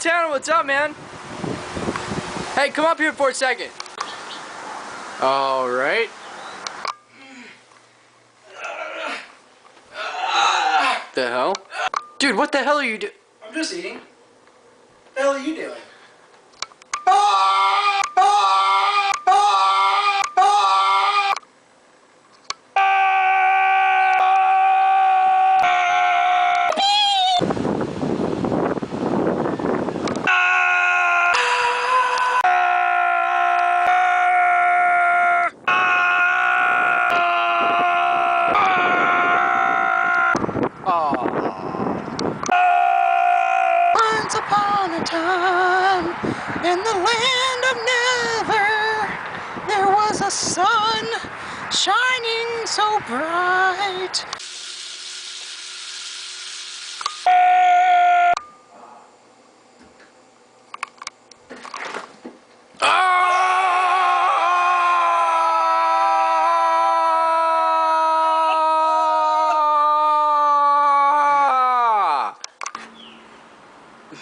Montana, what's up, man? Hey, come up here for a second. All right. The hell? Dude, what the hell are you doing? I'm just eating. What the hell are you doing? Once upon a time, in the land of Never, there was a sun shining so bright.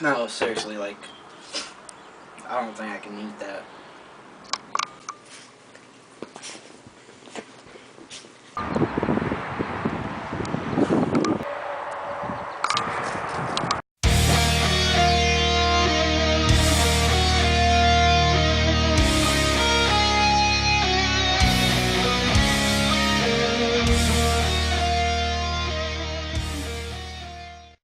No, seriously, like, I don't think I can eat that.